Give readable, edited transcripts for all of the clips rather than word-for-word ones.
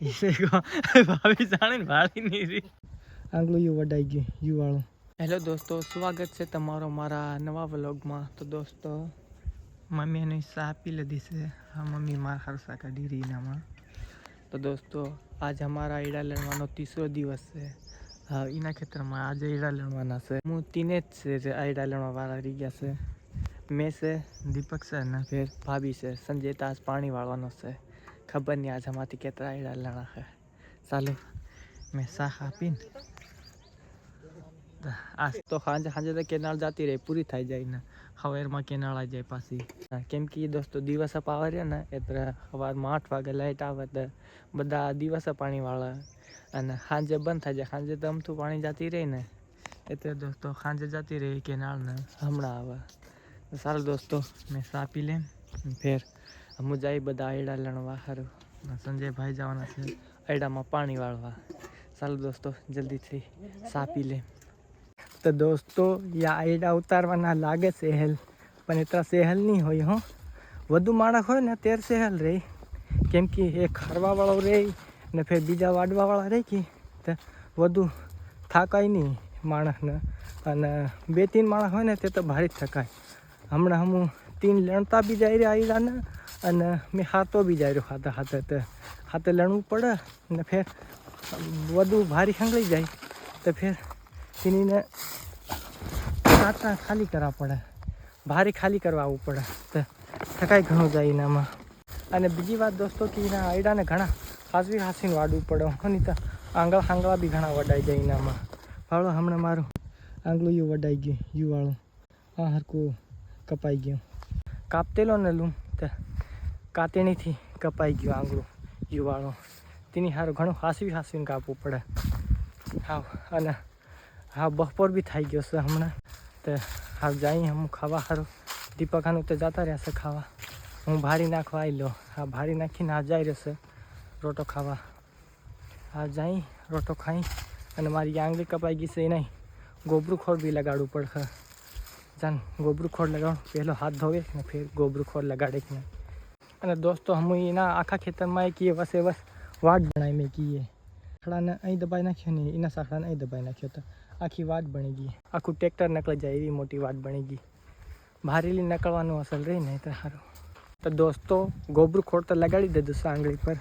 ભાભી જાણે વાળી નહીં રી આંગળું યુ વડાઈ ગયું યુ વાળું. હેલો દોસ્તો, સ્વાગત છે તમારો મારા નવા વ્લોગમાં. તો દોસ્તો મમ્મી એની ચા પી લીધી છે. હા મમ્મી મારા ખર્ચા કાઢી રહી એનામાં. તો દોસ્તો આજ અમારા ઈડા લણવાનો 3રો દિવસ છે. હા એના ખેતરમાં આજે ઈડા લણવાના છે. હું તીને જ છે જે આ ઈડા લણવા વાળા રહી ગયા છે. મેં છે, દીપક છે ને ફેર ભાભી છે. સંજય તો આજ પાણી વાળવાનો છે. ખબર નહીં આજ હમાથી કેટલા ઈડા લણા છે. ચાલો મેં શાક આપીને આજ તો સાંજે તો કેનાળ જતી રહી પૂરી થઈ જાય ને સવારમાં કેનાળ આવી જાય પાછી. કેમ કે દોસ્તો દિવસ પાવા રહ્યા ને એટલે સવારમાં 8 વાગે લાઇટ આવે તો બધા દિવસે પાણી વાળે અને સાંજે બંધ થઈ જાય. સાંજે તો અમથું પાણી જતી રહી ને એટલે દોસ્તો સાંજે જતી રહી કેનાળ ને હમણાં આવે. ચાલો દોસ્તો મેં ચા પી લેમ ફેર હું જાય બધા આયડા લણવા સારું. સંજય ભાઈ જવાના છે આયડામાં પાણી વાળવા. ચાલો દોસ્તો જલ્દીથી ચા પી લે. તો દોસ્તો યા આયડા ઉતારવાના લાગે સહેલ પણ એટલા સહેલ નહીં હોય. હો વધુ માણસ હોય ને ત્યારે સહેલ રહે. કેમ કે એક ખરવાવાળો રહે ને ફેર બીજા વાડવાવાળા રહે કે તો વધુ થાકાય નહીં માણસને. અને 2-3 માણસ હોય ને તે તો ભારે જ થકાય. હમણાં હું 3 લણતા બી જાય રહ્યા આયડાને અને મેં હાથો બી જાય રહ્યો હાથે લણવું પડે ને ફેર વધુ ભારી ખંગળી જાય તો ફેર તેનીને કાંટા ખાલી કરવા પડે, ભારી ખાલી કરવા આવવું પડે તો થકાઈ ઘણું જાય એનામાં. અને બીજી વાત દોસ્તો કે એના આયડાને ઘણા હાંસીને વાડવું પડે. નહીં તો આંગળા બી ઘણા વડાઈ જાય એનામાં. ભાળો હમણાં મારું આંગળું યુ વડાઈ ગયું યુ વાળું. હા હરકું કપાઈ ગયું. કાપતેલો ને લૂમ તો કાતેણીથી કપાઈ ગયું આંગળું યુ વાળું. તેની સારું ઘણું હાંસીને કાપવું પડે. હા અને હા બપોર બી થઈ ગયો છે હમણાં તો હા જઈએ હું ખાવા સારું. દીપકાનું તો જતા રહેશે ખાવા. હું ભારી નાખવા આવી લો. હા ભારી નાખીને આ જાય રહેશે રોટો ખાવા. હા જઈ રોટો ખાઈ અને મારી આંગળી કપાઈ ગઈ છે એ નહીં ગોબરું ખોળ બી લગાડવું પડશે. જાન ગોબરું ખોળ લગાડું પહેલો હાથ ધોવે ને ફેર ગોબરું ખોળ લગાડે કે નહીં. અને દોસ્તો હું એના આખા ખેતરમાં કીએ વસે વાટ બનાવી મેં કીએ સાંકડાને અહીં દબાઈ નાખ્યો ને એના સાંકડાને અહીં દબાઈ નાખ્યો તો આખી વાટ બની ગઈ. આખું ટ્રેક્ટર નકળી જાય એવી મોટી વાટ બની ગઈ. ભારેલી નકળવાનું અસલ રહી ને તો સારું. તો દોસ્તો ગોબરું ખોળ તો લગાડી દીધું છે આંગળી પર.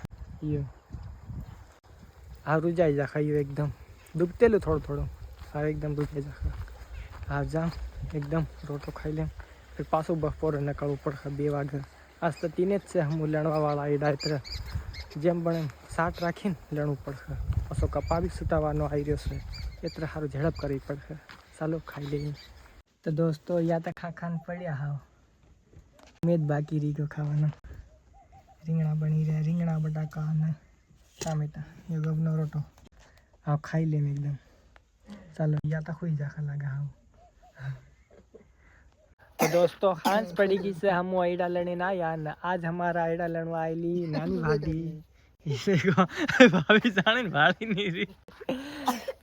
હા રૂજાઈ જા ખાયું એકદમ દુખતેલું થોડું હા એકદમ રૂજાઈ જા. હા જામ એકદમ રોટો ખાઈ લેમ ફેર પાછું બપોરે નકળવું પડશે 2 વાગે. આજ તો તીને જ છે હું લણવાવાળા એ ડાયત્ર જેમ બને સાટ રાખીને લણવું પડશે. પાછો કપા બી સુતાવાનો આવી રહ્યો છે એટલે સારું ઝડપ કરવી પડશે. ચાલો ખાઈ લઈએ. તો દોસ્તો યા તો ખાને પડ્યા હાવ મેં જ બાકી રહી ગયો ખાવાનું. રીંગણા બની રહ્યા, રીંગણા બટાકા અને ટામેટા એ ગબનો રોટો. હા ખાઈ લેમ એકદમ. ચાલો યા તો ખુઈ જાખા લાગે હાવ. तो दोस्तों खांस पड़ी गई से हम आयडा लड़ने आया ना. आज हमारा आयडा लड़वा आयली नानी भाभी. भाभी जाने भाभी नहीं रही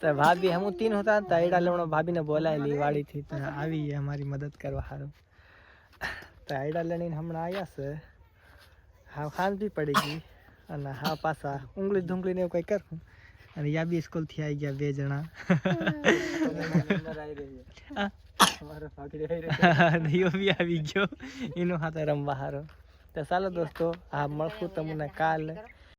तो भाभी हम 3 होता तो आयडा लड़वा भाभी ने बोलायली वाड़ी थी तो આવી हमारी मदद करवा हारो. तो आयडा लड़ने हमણાં आया से हाँ खांस भी पड़ी गई અને હા પાછા ઊંગળી ધૂંગળી ને એવું કંઈ કરું અને યા બી સ્કૂલથી આવી ગયા 2 જણા. દહીઓ બી આવી ગયો એનો હાથે રમવા હારો. તો ચાલો દોસ્તો આ મળશું તમને કાલ